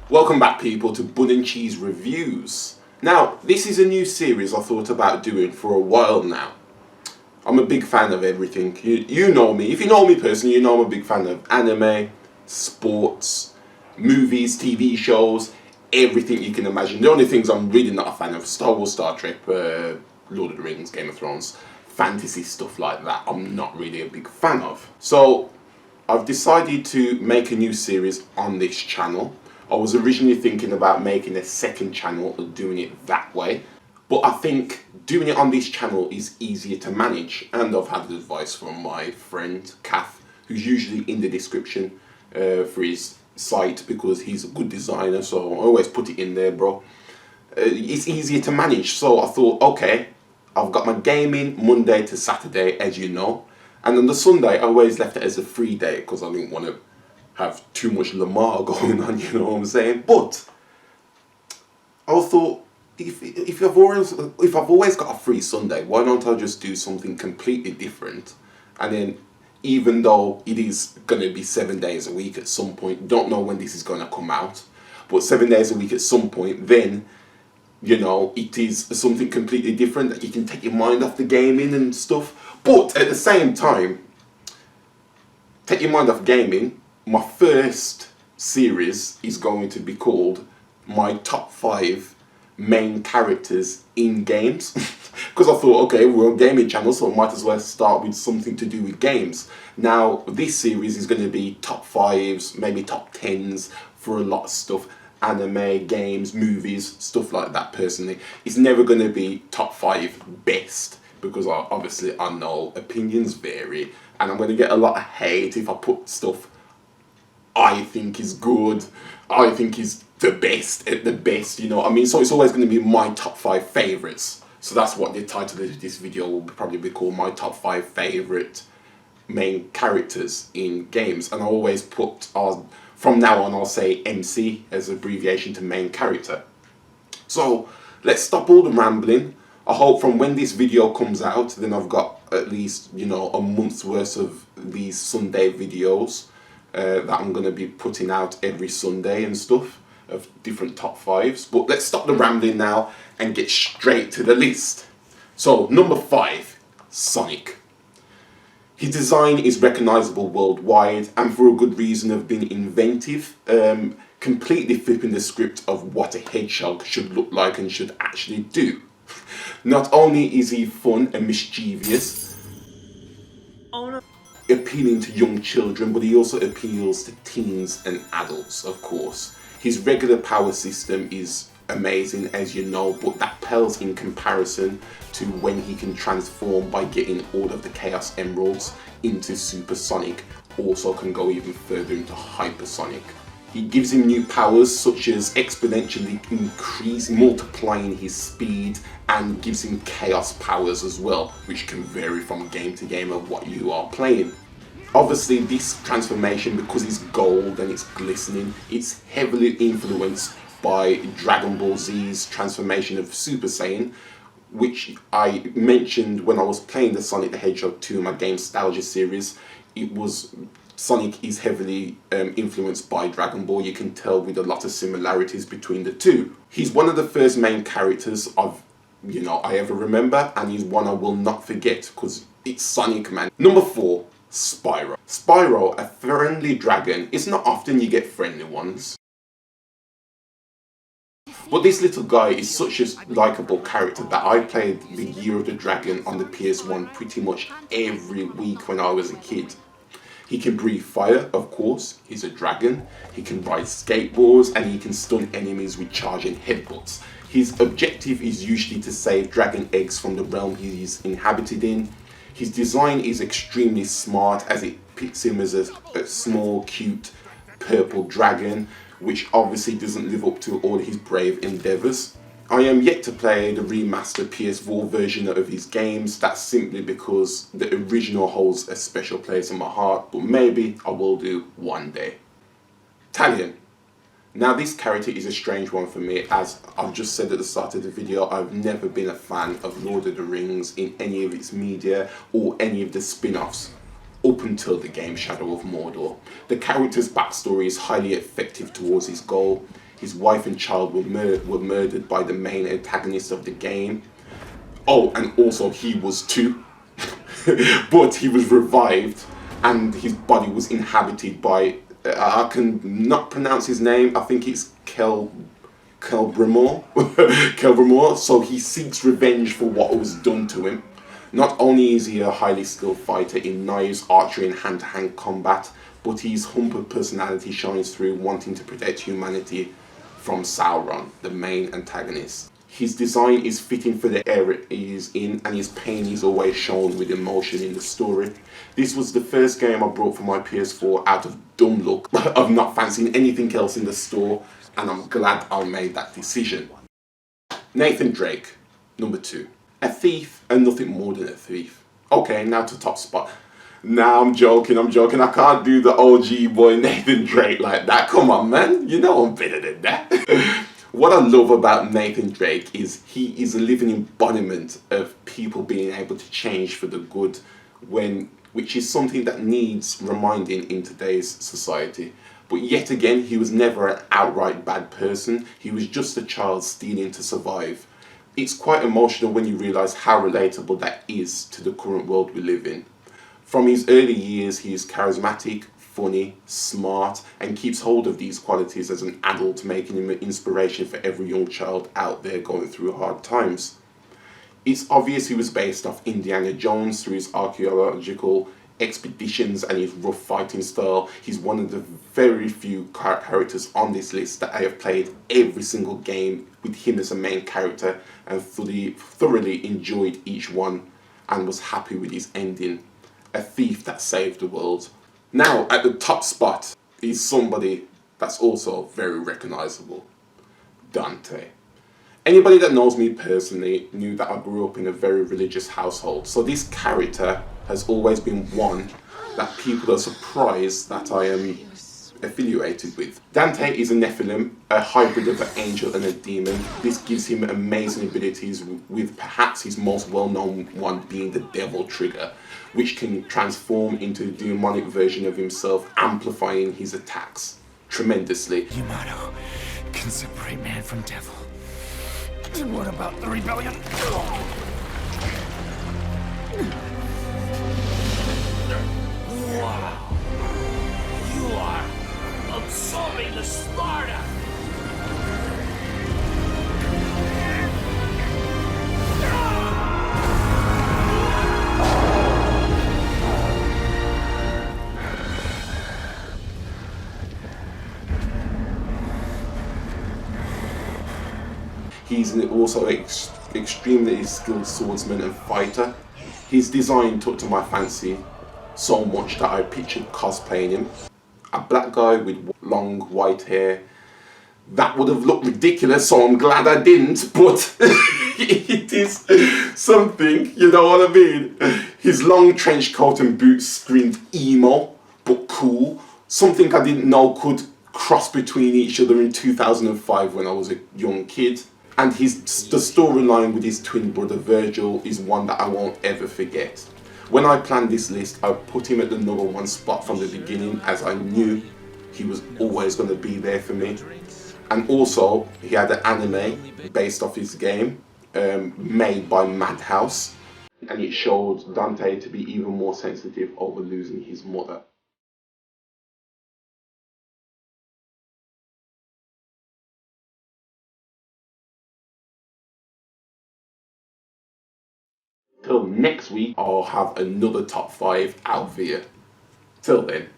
Welcome back, people, to Bun&Cheese Reviews. Now, this is a new series I thought about doing for a while now. I'm a big fan of everything. You know me. If you know me personally, you know I'm a big fan of anime, sports, movies, TV shows, everything you can imagine. The only things I'm really not a fan of: Star Wars, Star Trek, Lord of the Rings, Game of Thrones, fantasy stuff like that. I'm not really a big fan of. So I've decided to make a new series on this channel. I was originally thinking about making a second channel and doing it that way, but I think doing it on this channel is easier to manage, and I've had advice from my friend Kath, who's usually in the description for his site because he's a good designer, so I always put it in there, bro. It's easier to manage, so I thought, okay, I've got my gaming Monday to Saturday, as you know, and on the Sunday I always left it as a free day because I didn't want to have too much Lamar going on, you know what I'm saying? But I thought, if I've always got a free Sunday, why don't I just do something completely different? And then, even though it is going to be 7 days a week at some point, don't know when this is going to come out, but 7 days a week at some point, then, you know, it is something completely different that you can take your mind off the gaming and stuff. But at the same time, take your mind off gaming. My first series is going to be called my top 5 main characters in games. Because I thought, okay, we're a gaming channel, so I might as well start with something to do with games. Now, this series is going to be top 5s, maybe top 10s for a lot of stuff. Anime, games, movies, stuff like that personally. It's never going to be top 5 best, because obviously I know opinions vary, and I'm going to get a lot of hate if I put stuff I think is good, I think is the best at the best, you know what I mean? So it's always going to be my top 5 favourites. So that's what the title of this video will probably be called, my top 5 favourite main characters in games. And I always put, from now on I'll say MC as abbreviation to main character. So let's stop all the rambling. I hope from when this video comes out, then I've got at least, you know, a month's worth of these Sunday videos that I'm going to be putting out every Sunday and stuff of different top 5s. But let's stop the rambling now and get straight to the list. So number 5, Sonic. His design is recognisable worldwide, and for a good reason of being inventive, completely flipping the script of what a hedgehog should look like and should actually do. Not only is he fun and mischievous, appealing to young children, but he also appeals to teens and adults, of course. His regular power system is amazing, as you know, but that pales in comparison to when he can transform by getting all of the Chaos Emeralds into Supersonic. Also can go even further into Hypersonic. He gives him new powers such as exponentially multiplying his speed, and gives him chaos powers as well, which can vary from game to game of what you are playing. Obviously this transformation, because it's gold and it's glistening, it's heavily influenced by Dragon Ball Z's transformation of Super Saiyan, which I mentioned when I was playing the Sonic the Hedgehog 2 in my Game Nostalgia series. Sonic is heavily influenced by Dragon Ball. You can tell with a lot of similarities between the two. He's one of the first main characters I ever remember, and he's one I will not forget because it's Sonic, man. Number 4, Spyro. Spyro, a friendly dragon. It's not often you get friendly ones, but this little guy is such a likeable character that I played the Year of the Dragon on the PS1 pretty much every week when I was a kid. He can breathe fire, of course, he's a dragon. He can ride skateboards, and he can stun enemies with charging headbutts. His objective is usually to save dragon eggs from the realm he's inhabited in. His design is extremely smart, as it picks him as a small, cute, purple dragon, which obviously doesn't live up to all his brave endeavours. I am yet to play the remastered PS4 version of his games. That's simply because the original holds a special place in my heart, but maybe I will do one day. Talion. Now this character is a strange one for me. As I've just said at the start of the video, I've never been a fan of Lord of the Rings in any of its media or any of the spin-offs up until the game Shadow of Mordor. The character's backstory is highly effective towards his goal. His wife and child were murdered by the main antagonist of the game. Oh, and also he was too. But he was revived and his body was inhabited by, I can not pronounce his name, I think it's Kelbramore. Kelbramore. So he seeks revenge for what was done to him. Not only is he a highly skilled fighter in knives, archery and hand-to-hand combat, but his humble personality shines through, wanting to protect humanity from Sauron, the main antagonist. His design is fitting for the era he is in, and his pain is always shown with emotion in the story. This was the first game I brought for my PS4 out of dumb luck of not fancying anything else in the store, and I'm glad I made that decision. Nathan Drake, number 2. A thief and nothing more than a thief. Okay, now to top spot. Nah, I'm joking. I can't do the OG boy Nathan Drake like that. Come on, man. You know I'm better than that. What I love about Nathan Drake is he is a living embodiment of people being able to change for the good, which is something that needs reminding in today's society. But yet again, he was never an outright bad person. He was just a child stealing to survive. It's quite emotional when you realise how relatable that is to the current world we live in. From his early years, he is charismatic, funny, smart, and keeps hold of these qualities as an adult, making him an inspiration for every young child out there going through hard times. It's obvious he was based off Indiana Jones through his archaeological expeditions and his rough fighting style. He's one of the very few characters on this list that I have played every single game with him as a main character and thoroughly enjoyed each one and was happy with his ending. A thief that saved the world. Now, at the top spot is somebody that's also very recognisable. Dante. Anybody that knows me personally knew that I grew up in a very religious household. So this character has always been one that people are surprised that I am affiliated with. Dante is a Nephilim, a hybrid of an angel and a demon. This gives him amazing abilities, with perhaps his most well-known one being the devil trigger, which can transform into a demonic version of himself, amplifying his attacks tremendously. Yamato can separate man from devil. And what about the rebellion? Wow. You are absorbing the Sparta! He's also extremely skilled swordsman and fighter. His design took to my fancy so much that I pictured cosplaying him. A black guy with long white hair. That would have looked ridiculous, so I'm glad I didn't, but it is something, you know what I mean? His long trench coat and boots screamed emo, but cool. Something I didn't know could cross between each other in 2005 when I was a young kid. And the storyline with his twin brother Virgil is one that I won't ever forget. When I planned this list, I put him at the number 1 spot from the beginning, as I knew he was always going to be there for me. And also, he had an anime based off his game, made by Madhouse, and it showed Dante to be even more sensitive over losing his mother. Till next week, I'll have another top 5 out there. Till then.